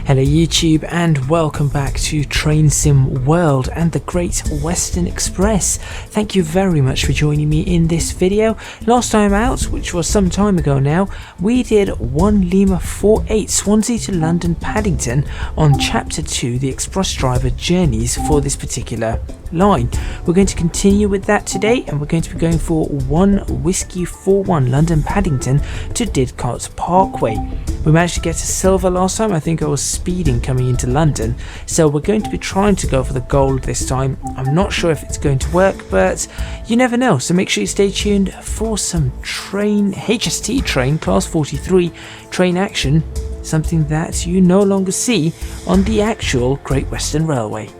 Hello YouTube and welcome back to Train Sim World and the Great Western Express. Thank you very much for joining me in this video. Last time out, which was some time ago now, we did 1 Lima 48 Swansea to London Paddington on Chapter 2, the Express Driver Journeys for this particular line. We're going to continue with that today and we're going to be going for 1 Whiskey 41 London Paddington to Didcot Parkway. We managed to get to silver last time. I think I was speeding coming into London, so we're going to be trying to go for the gold this time. I'm not sure if it's going to work, but you never know, so make sure you stay tuned for some HST train class 43 train action, something that you no longer see on the actual Great Western Railway.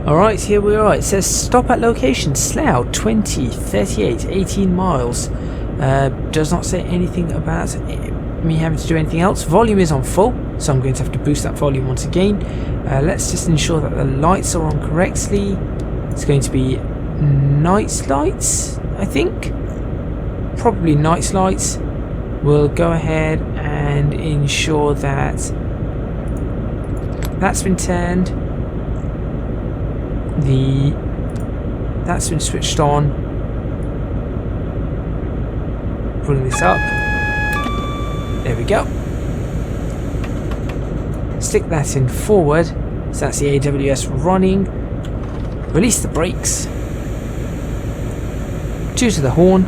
Alright, here we are. It says stop at location Slough 20, 38, 18 miles. Does not say anything about me having to do anything else. Volume is on full, so I'm going to have to boost that volume once again. Let's just ensure that the lights are on correctly. It's going to be night lights, I think. Probably night lights. We'll go ahead and ensure that that's been turned. That's been switched on. Pulling this up. There we go. Stick that in forward. So that's the AWS running. Release the brakes. 2 to the horn.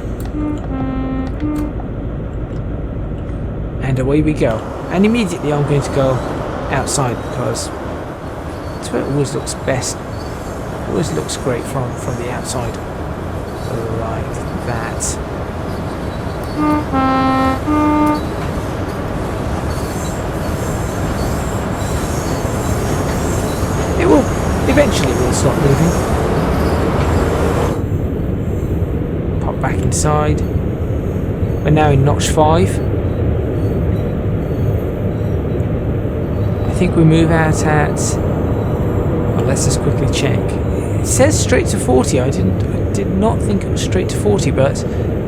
And away we go. And immediately I'm going to go outside because that's where it always looks best. Always looks great from the outside, like that. It will eventually stop moving. Pop back inside. We're now in notch 5. I think we move out at. Well, let's just quickly check. It says straight to 40. I did not think it was straight to 40, but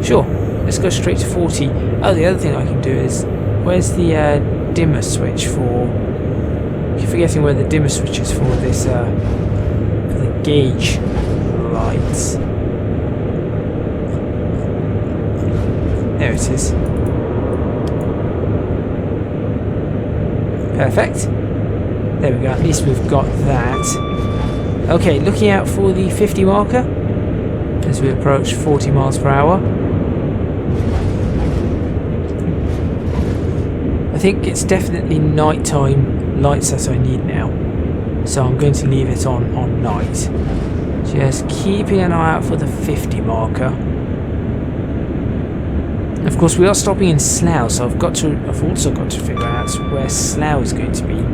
sure, let's go straight to 40. Oh, the other thing I can do is, where's the dimmer switch for? I keep forgetting where the dimmer switch is for this for the gauge lights. There it is. Perfect. There we go. At least we've got that. Okay, looking out for the 50 marker as we approach 40 miles per hour. I think it's definitely nighttime lights that I need now, so I'm going to leave it on night. Just keeping an eye out for the 50 marker. Of course, we are stopping in Slough, so I've also got to figure out where Slough is going to be.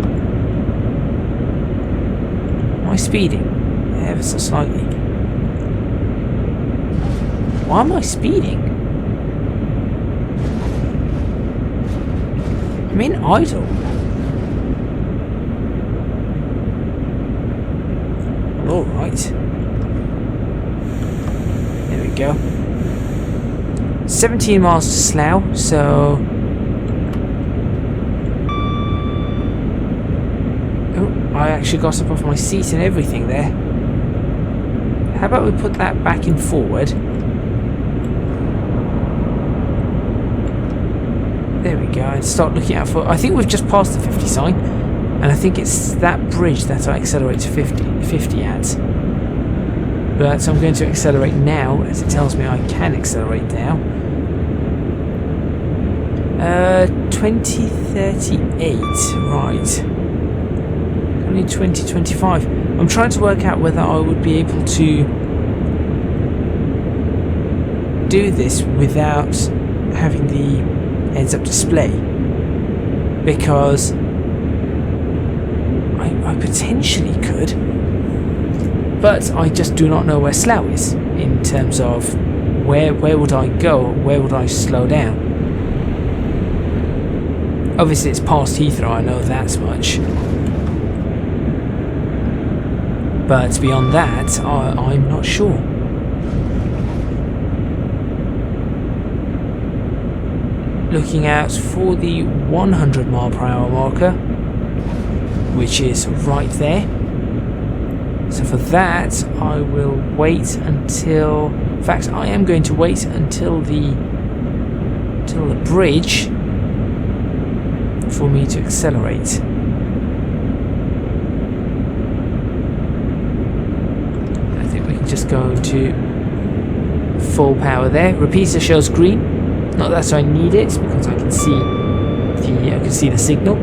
Am I speeding? Ever so slightly. Why am I speeding? I'm in idle. Alright. There we go. 17 miles to Slough, so... I actually got up off my seat and everything there. How about we put that back in forward? There we go, and start looking out for... I think we've just passed the 50 sign, and I think it's that bridge that I accelerate to 50 at. But I'm going to accelerate now, as it tells me I can accelerate now. 2038, right. Only 2025. I'm trying to work out whether I would be able to do this without having the heads-up display, because I potentially could, but I just do not know where Slough is in terms of where would I go, where would I slow down. Obviously it's past Heathrow, I know that much. But beyond that, I'm not sure. Looking out for the 100 mile per hour marker, which is right there. So for that, I will wait until... In fact, I am going to wait until the bridge for me to accelerate. I think we can just go to full power there. Repeater shows green. Not that I need it, because I can see the signal.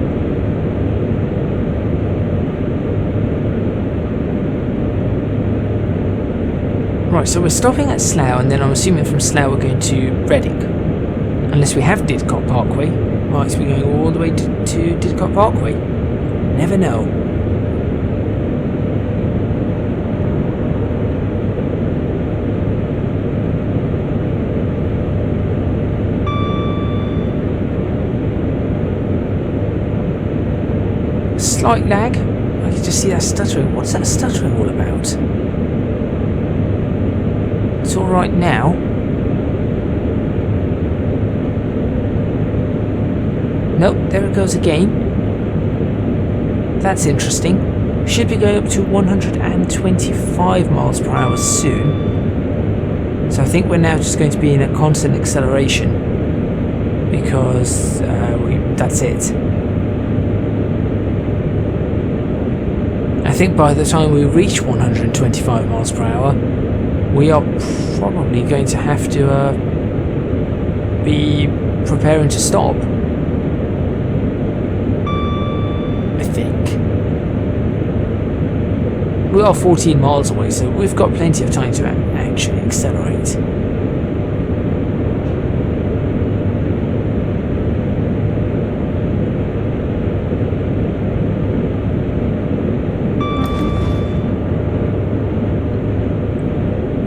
Right, so we're stopping at Slough, and then I'm assuming from Slough we're going to Reading. Unless we have Didcot Parkway. Might be going all the way to Didcot Parkway. Never know. Slight lag. I can just see that stuttering. What's that stuttering all about? It's alright now. Nope, there it goes again. That's interesting. Should be going up to 125 miles per hour soon. So I think we're now just going to be in a constant acceleration. Because that's it. I think by the time we reach 125 miles per hour, we are probably going to have to be preparing to stop. I think. We are 14 miles away, so we've got plenty of time to actually accelerate.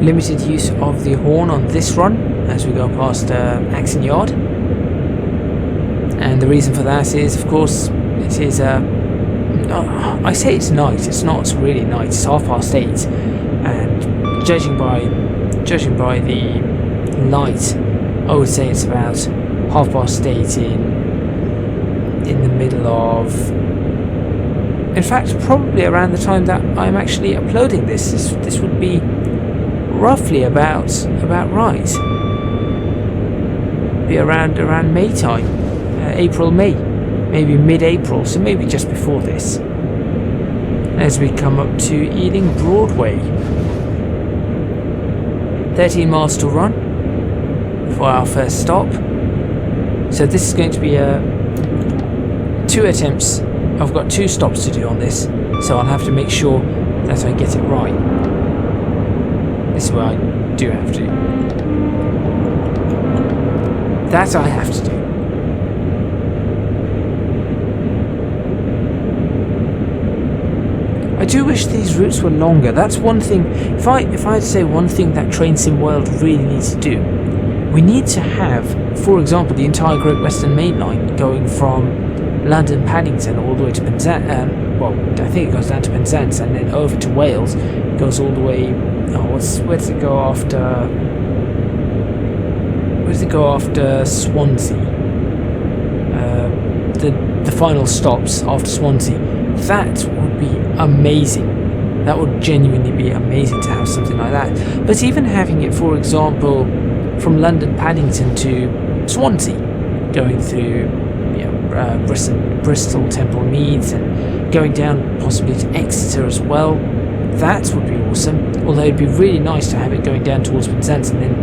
Limited use of the horn on this run as we go past Axon Yard, and the reason for that is, of course, it is I say it's night. It's not really night. It's 8:30, and judging by the light, I would say it's about 8:30 in the middle of. In fact, probably around the time that I'm actually uploading this. This would be roughly about right. Be around May time, April, May, maybe mid-April, so maybe just before this. As we come up to Ealing Broadway, 13 miles to run for our first stop. So this is going to be 2 attempts. I've got 2 stops to do on this, so I'll have to make sure that I get it right. This is what I do have to. That I have to do. I do wish these routes were longer. That's one thing. If I had to say one thing that Train Sim World really needs to do, we need to have, for example, the entire Great Western Main Line going from London Paddington all the way to Penzance. Well, I think it goes down to Penzance and then over to Wales. It goes all the way. Where does it go after? Where does it go after Swansea? The final stops after Swansea. That would be amazing. That would genuinely be amazing to have something like that. But even having it, for example, from London Paddington to Swansea, going through Bristol, Temple Meads, and going down possibly to Exeter as well. That would be awesome. Although it'd be really nice to have it going down towards Penzance and then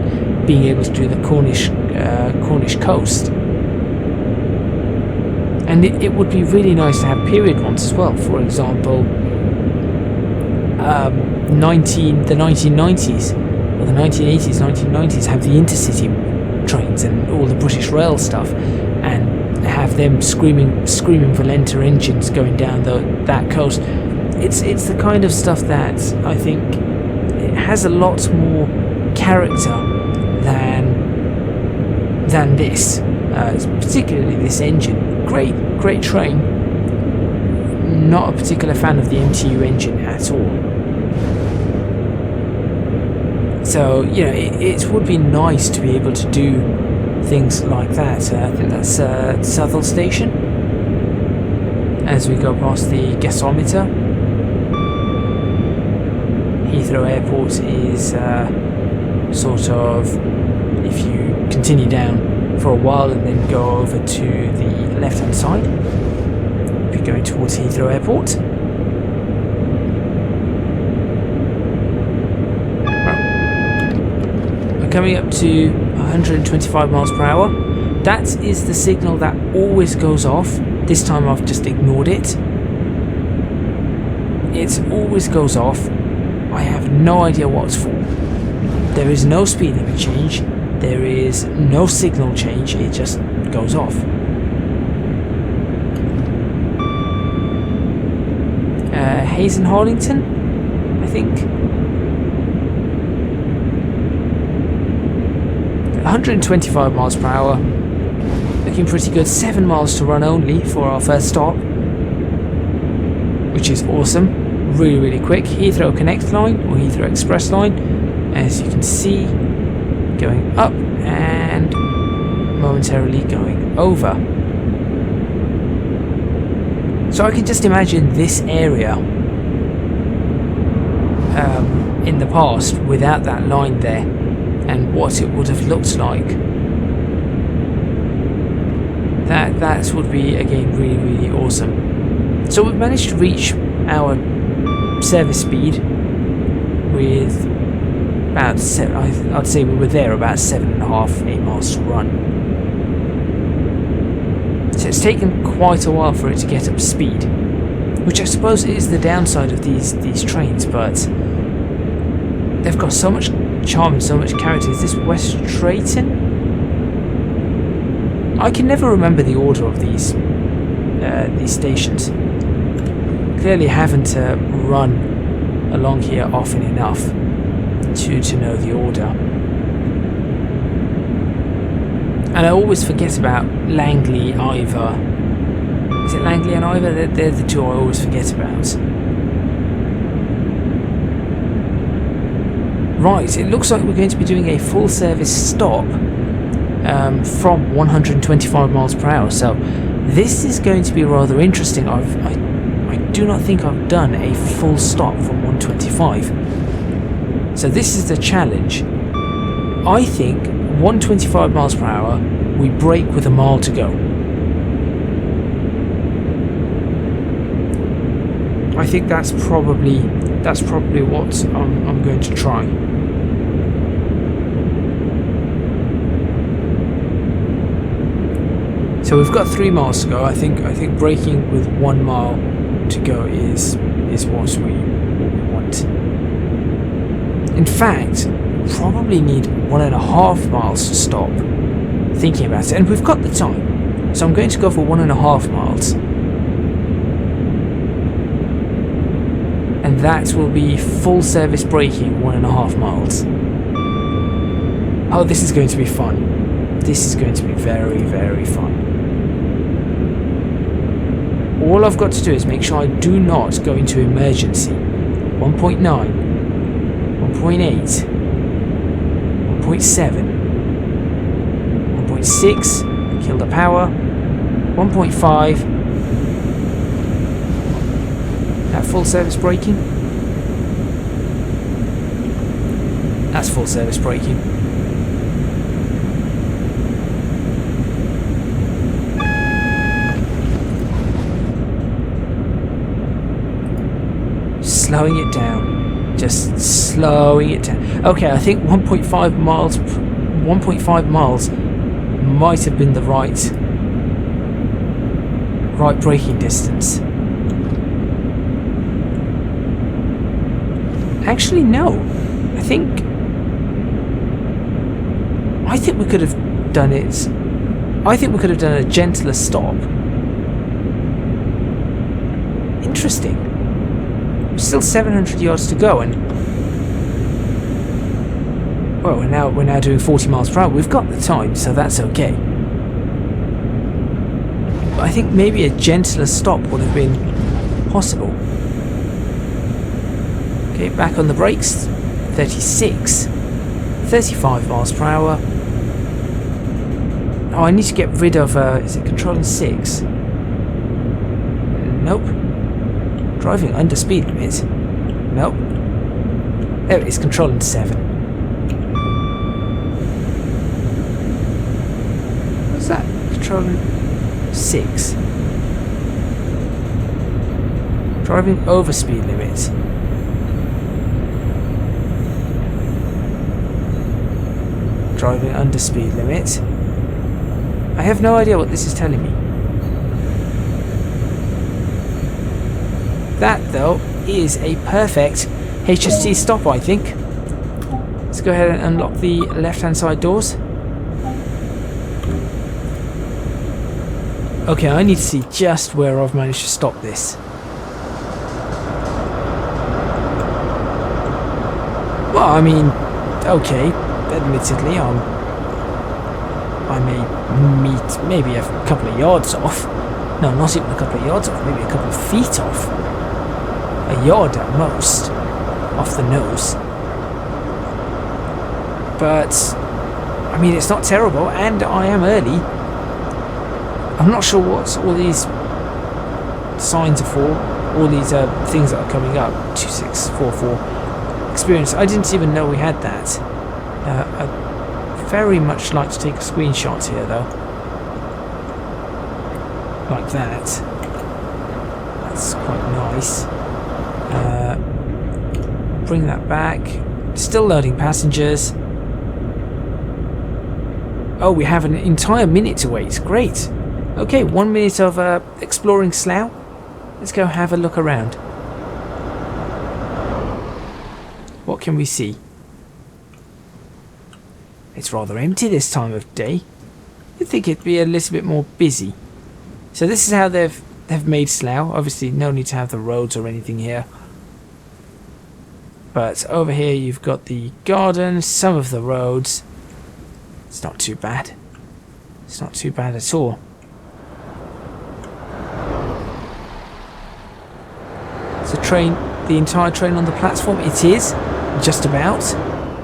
being able to do the Cornish coast. And it would be really nice to have period ones as well. For example, the 1990s or the 1980s, 1990s have the intercity trains and all the British Rail stuff, and have them screaming Valenta engines going down that coast. It's the kind of stuff that I think it has a lot more character than this, particularly this engine. Great train. Not a particular fan of the MTU engine at all. So, you know, it would be nice to be able to do things like that. I think that's Southall Station. As we go past the gasometer. Heathrow Airport is sort of, if you continue down for a while and then go over to the left hand side, if you're going towards Heathrow Airport. Coming up to 125 miles per hour. That is the signal that always goes off. This time I've just ignored it. It always goes off. I have no idea what it's for. There is no speed limit change. There is no signal change. It just goes off. Hayes and Harlington, I think. 125 miles per hour, looking pretty good. 7 miles to run only for our first stop, which is awesome. Really quick. Heathrow Connect line or Heathrow Express line, as you can see, going up and momentarily going over. So I can just imagine this area in the past without that line there, and what it would have looked like. That would be, again, really awesome. So we've managed to reach our service speed with about I'd say we were there about 7.5, 8 miles to run. So it's taken quite a while for it to get up to speed, which I suppose is the downside of these trains, but they've got so much charm and so much character. Is this West Drayton? I can never remember the order of these stations. Clearly haven't run along here often enough to know the order. And I always forget about Langley, Ivor. Is it Langley and Ivor? They're the two I always forget about. Right, it looks like we're going to be doing a full service stop from 125 miles per hour. So this is going to be rather interesting. I do not think I've done a full stop from 125. So this is the challenge. I think 125 miles per hour, we brake with a mile to go. I think that's probably what I'm going to try. So we've got 3 miles to go. I think braking with 1 mile to go is what we want. In fact, probably need 1.5 miles to stop. Thinking about it, and we've got the time, so I'm going to go for 1.5 miles, and that will be full service braking 1.5 miles. Oh, this is going to be fun. This is going to be very fun. All I've got to do is make sure I do not go into emergency. 1.9, 1.8, 1.7, 1.6, kill the power, 1.5, that full service braking, that's full service braking. Slowing it down. Just slowing it down. Okay, I think 1.5 miles might have been the right braking distance. Actually, no. I think we could have done it. I think we could have done a gentler stop. Interesting. Still 700 yards to go, and well, we're now doing 40 miles per hour. We've got the time, so that's okay. But I think maybe a gentler stop would have been possible. Okay, back on the brakes. 36. 35 miles per hour. Oh, I need to get rid of, is it controlling 6? Nope. Driving under speed limit. Nope. There it is, controlling 7. What's that? Controlling 6. Driving over speed limit. Driving under speed limit. I have no idea what this is telling me. That, though, is a perfect HST stop, I think. Let's go ahead and unlock the left-hand side doors. Okay, I need to see just where I've managed to stop this. Well, I mean, okay, admittedly, I may meet maybe a couple of yards off. No, not even a couple of yards off, maybe a couple of feet off. A yard at most, off the nose. But, I mean, it's not terrible, and I am early. I'm not sure what all these signs are for, all these things that are coming up. 2644 experience. I didn't even know we had that. I'd very much like to take a screenshot here, though. Like that. That's quite nice. Bring that back. Still loading passengers. Oh, we have an entire minute to wait. Great. Okay, 1 minute of exploring Slough. Let's go have a look around. What can we see? It's rather empty this time of day. You'd think it'd be a little bit more busy. So this is how they've made Slough. Obviously, no need to have the roads or anything here. But over here, you've got the garden, some of the roads. It's not too bad. It's not too bad at all. It's a train, the entire train on the platform. It is, just about.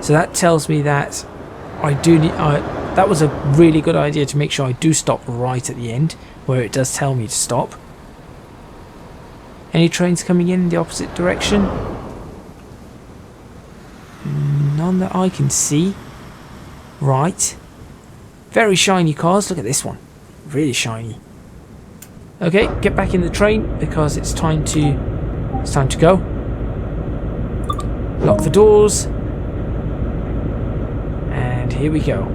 So that tells me that I do need. That was a really good idea to make sure I do stop right at the end, where it does tell me to stop. Any trains coming in the opposite direction? None that I can see. Right. Very shiny cars. Look at this one. Really shiny. Okay, get back in the train because it's time to go. Lock the doors. And here we go.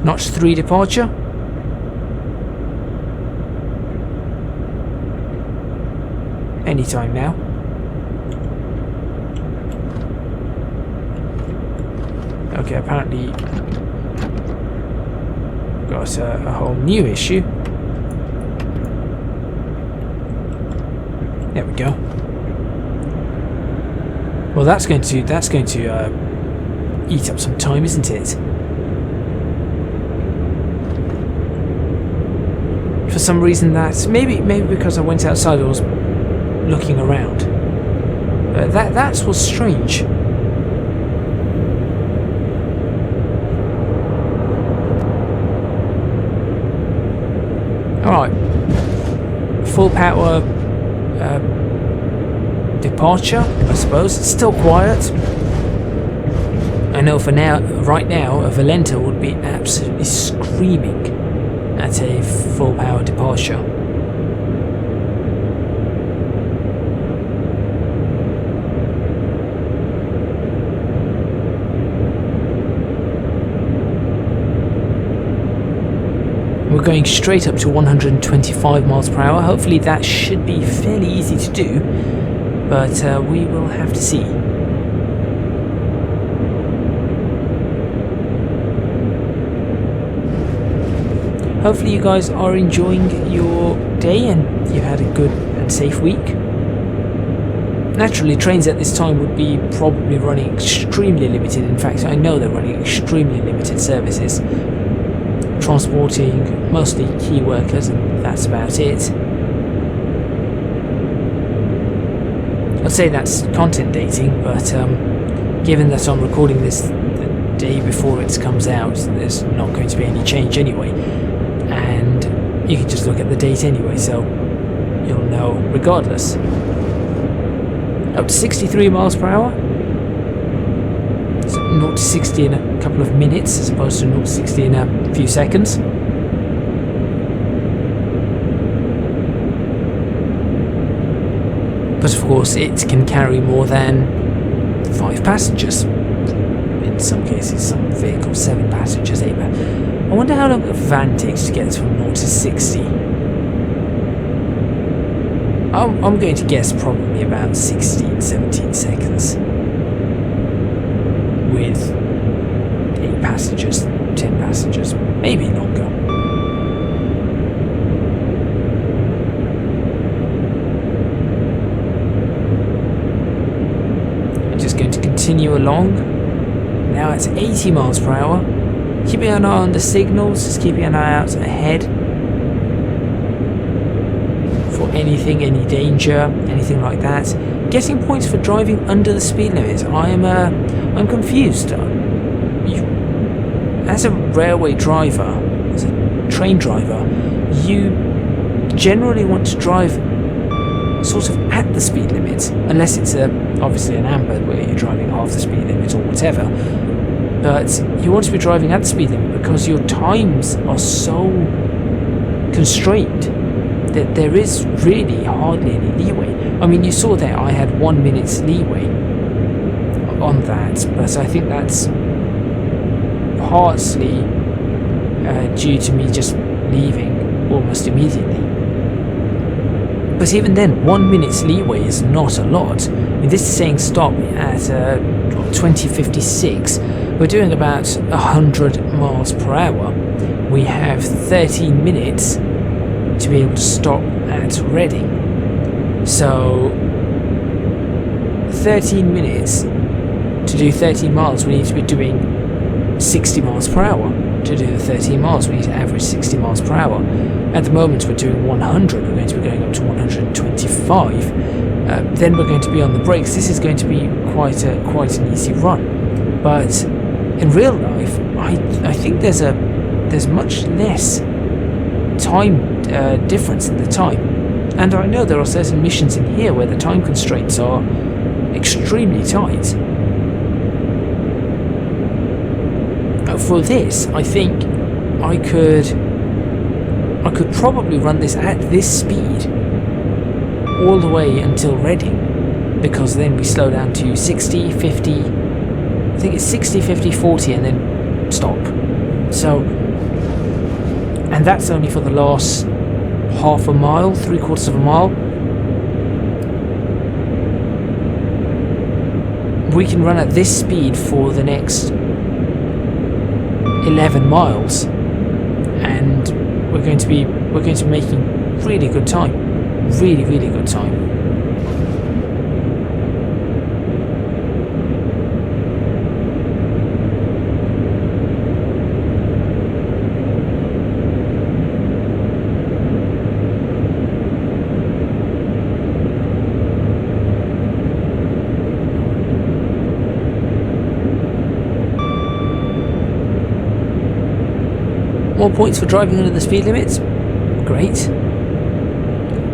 Notch 3 departure. Anytime now. Okay, apparently got a whole new issue. There we go. Well, that's going to eat up some time, isn't it? For some reason, that's maybe because I went outside, I was looking around. That was strange. Alright, full power departure, I suppose. It's still quiet. I know for now, right now, a Valenta would be absolutely screaming at a full power departure. We're going straight up to 125 miles per hour. Hopefully that should be fairly easy to do, but we will have to see. Hopefully you guys are enjoying your day and you had a good and safe week. Naturally, trains at this time would be probably running extremely limited. In fact, I know they're running extremely limited services, transporting mostly key workers, and that's about it. I'd say that's content dating, but given that I'm recording this the day before it comes out, there's not going to be any change anyway, and you can just look at the date anyway, so you'll know regardless. Up to 63 miles per hour. So 0 to 60 in a couple of minutes as opposed to 0 to 60 in a few seconds. But of course it can carry more than 5 passengers. In some cases, some vehicles 7 passengers, 8 I wonder how long a van takes to get from 0 to 60. I'm going to guess probably about 16, 17 seconds. With 8 passengers, 10 passengers, maybe longer. I'm just going to continue along. Now it's 80 miles per hour. Keeping an eye on the signals, just keeping an eye out ahead for anything, any danger, anything like that. Getting points for driving under the speed limit. I'm confused. As a railway driver, as a train driver, you generally want to drive sort of at the speed limit, unless it's obviously an amber where you're driving half the speed limit or whatever. But you want to be driving at the speed limit because your times are so constrained that there is really hardly any leeway. I mean, you saw there I had 1 minute's leeway on that, but I think that's partly due to me just leaving almost immediately. But even then, 1 minute's leeway is not a lot. I mean, this is saying stop at 2056. We're doing about 100 miles per hour. We have 13 minutes to be able to stop at Reading. So 13 minutes to do 13 miles, we need to be doing 60 miles per hour. To do the 13 miles, we need to average 60 miles per hour. At the moment, we're doing 100. We're going to be going up to 125. Then we're going to be on the brakes. This is going to be quite an easy run. But in real life, I think there's much less time difference in the time. And I know there are certain missions in here where the time constraints are extremely tight. For this, I think I could probably run this at this speed all the way until Reading, because then we slow down to 60, 50, I think it's 60, 50, 40 and then stop. So, and that's only for the last half a mile, 3/4 of a mile. We can run at this speed for the next 11 miles, and we're going to be making really good time, really good time. More points for driving under the speed limits. Great.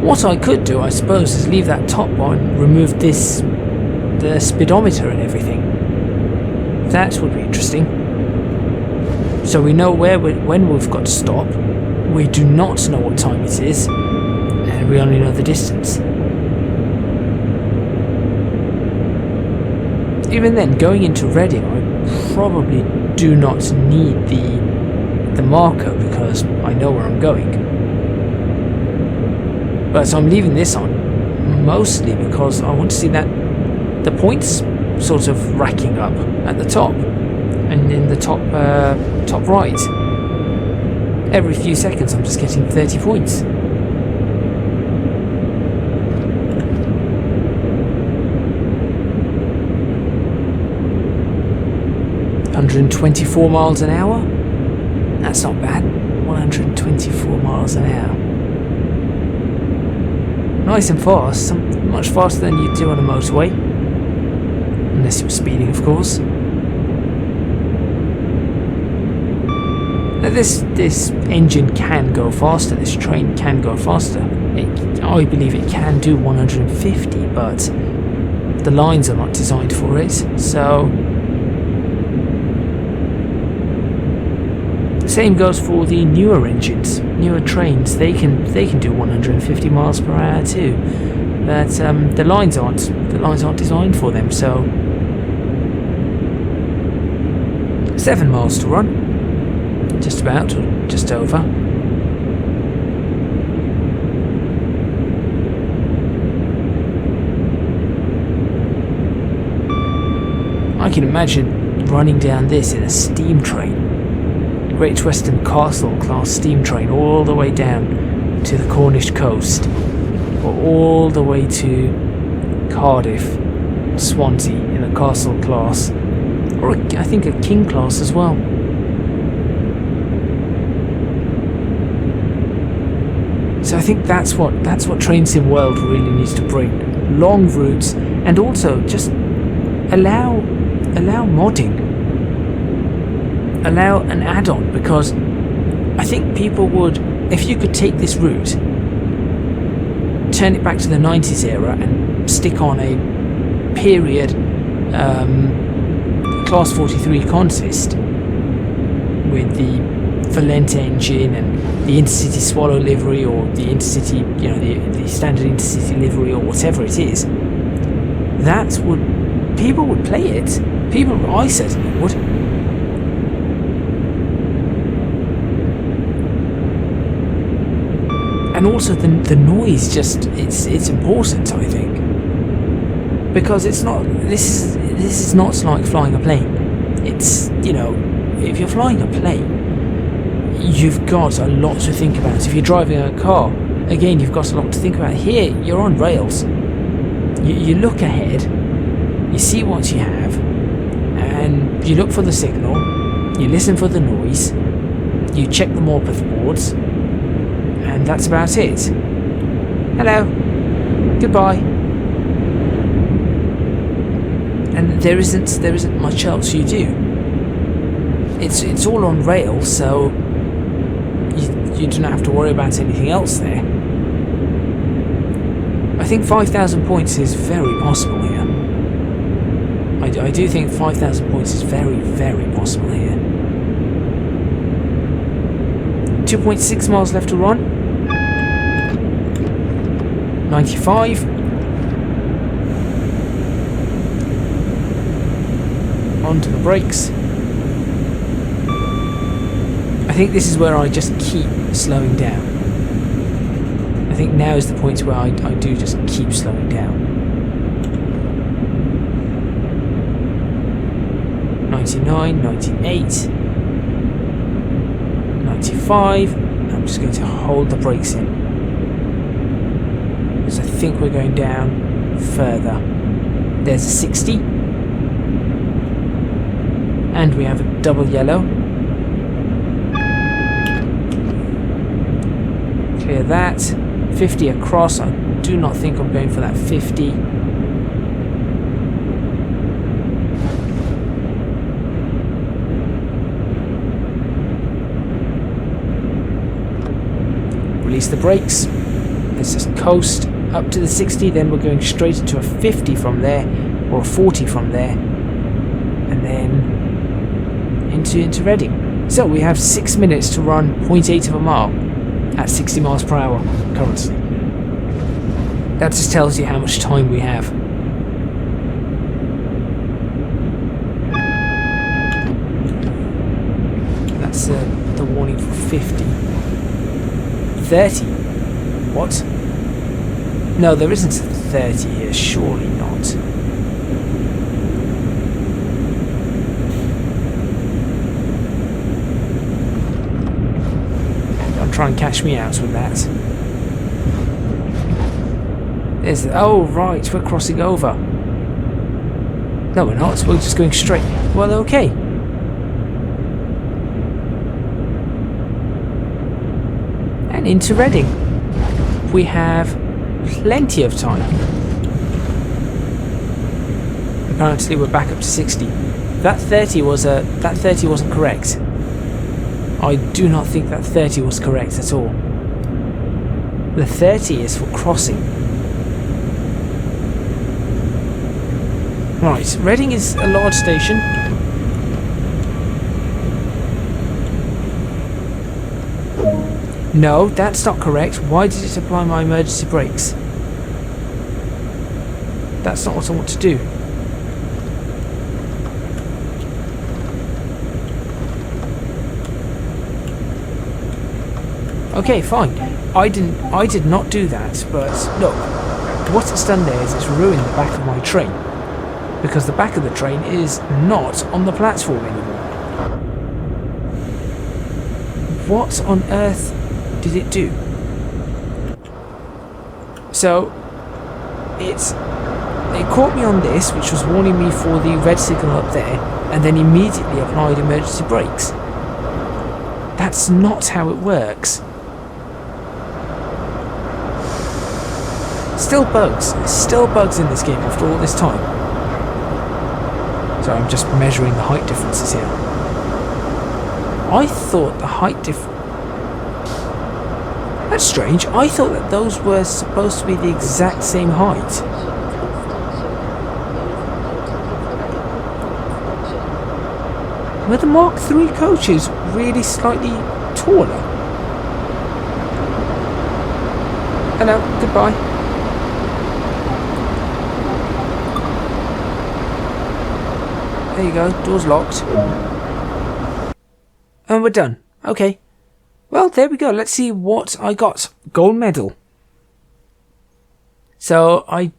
What I could do, I suppose, is leave that top on, remove the speedometer and everything. That would be interesting. So we know when we've got to stop. We do not know what time it is, and we only know the distance. Even then, going into Reading, I probably do not need the marker because I know where I'm going. But I'm leaving this on mostly because I want to see that the points sort of racking up at the top and in the top right. Every few seconds I'm just getting 30 points. $124 miles an hour. That's not bad. 124 miles an hour. nice and fast, much faster than you do on a motorway. Unless you're speeding, of course. Now this engine can go faster, this train can go faster. I believe it can do 150, but the lines are not designed for it, so... Same goes for the newer engines, newer trains. They can do 150 miles per hour too, but the lines aren't designed for them. So 7 miles to run, just about, or just over. I can imagine running down this in a steam train. Great Western Castle class steam train all the way down to the Cornish coast, or all the way to Cardiff, Swansea in a Castle class, or I think a King class as well. So I think that's what Train Sim World really needs to bring: long routes, and also just allow modding. Allow an add-on, because I think people would, if you could take this route, turn it back to the 90s era and stick on a period Class 43 consist with the Valente engine and the Intercity Swallow livery, or the Intercity, you know, the standard Intercity livery, or whatever it is, people would play it. I certainly would. And also the noise, just it's important, I think, because it's not this is not like flying a plane. It's, you know, if you're flying a plane, you've got a lot to think about. If you're driving a car, again, you've got a lot to think about. Here you're on rails. You look ahead, you see what you have, and you look for the signal, you listen for the noise, you check the Morpeth boards, and that's about it. Hello. Goodbye. And there isn't much else you do. It's all on rails, so you don't have to worry about anything else there. I think 5,000 points is very possible here. I do think 5,000 points is very, very possible here. 2.6 miles left to run. 95. Onto the brakes. I think this is where I just keep slowing down. I think now is the point where I do just keep slowing down. 99, 98, 95. I'm just going to hold the brakes in, because I think we're going down further. There's a 60. And we have a double yellow. Clear that. 50 across. I do not think I'm going for that 50. Release the brakes. Let's just coast up to the 60, then we're going straight into a 50 from there, or a 40 from there, and then into Reading. So we have 6 minutes to run 0.8 of a mile at 60 miles per hour currently. That just tells you how much time we have. That's the warning for 50. 30? What? No, there isn't a 30 here, surely not. Don't try and catch me out with that. There's oh right, we're crossing over. No, we're not, we're just going straight. Well, okay. And into Reading. We have plenty of time. Apparently we're back up to 60. That 30 wasn't correct. I do not think that 30 was correct at all. The 30 is for crossing. Right, Reading is a large station. No, that's not correct. Why did it apply my emergency brakes? That's not what I want to do. Okay, fine. I did not do that, but look, what it's done there is it's ruined the back of my train. Because the back of the train is not on the platform anymore. What on earth did it do? So, it caught me on this, which was warning me for the red signal up there, and then immediately applied emergency brakes. That's not how it works. Still bugs in this game after all this time. So I'm just measuring the height differences here. I thought the height That's strange. I thought that those were supposed to be the exact same height. Were the Mark III coaches really slightly taller? Hello, goodbye. There you go, door's locked. And we're done. Okay. Well, there we go. Let's see what I got. Gold medal. So, I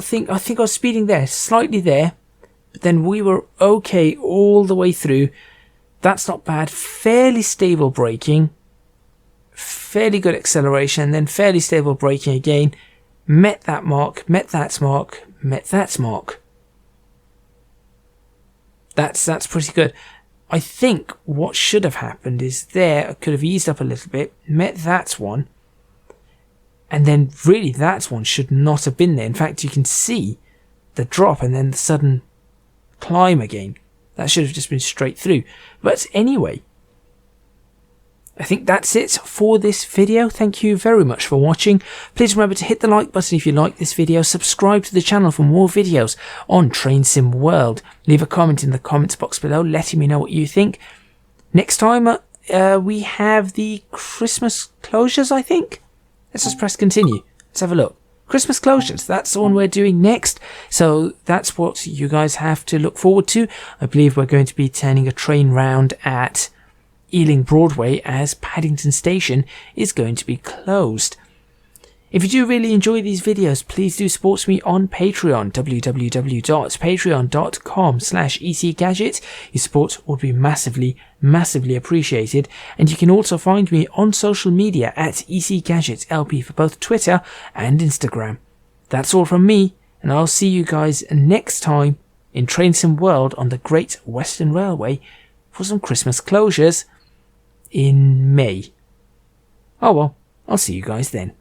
think I was speeding there, slightly there. But then we were okay all the way through. That's not bad. Fairly stable braking. Fairly good acceleration. And then fairly stable braking again. Met that mark, met that mark, met that mark. That's pretty good. I think what should have happened is there I could have eased up a little bit, met that one, and then really that one should not have been there. In fact, you can see the drop and then the sudden climb again. That should have just been straight through. But anyway, I think that's it for this video. Thank you very much for watching. Please remember to hit the like button if you like this video. Subscribe to the channel for more videos on Train Sim World. Leave a comment in the comments box below letting me know what you think. Next time we have the Christmas closures, I think. Let's just press continue. Let's have a look. Christmas closures, that's the one we're doing next. So that's what you guys have to look forward to. I believe we're going to be turning a train round at Ealing Broadway as Paddington Station is going to be closed. If you do really enjoy these videos, please do support me on Patreon, www.patreon.com/ecgadget. Your support would be massively appreciated. And you can also find me on social media at ecgadgetlp for both Twitter and Instagram. That's all from me, and I'll see you guys next time in Train Sim World on the Great Western Railway for some Christmas closures in May. Oh well, I'll see you guys then.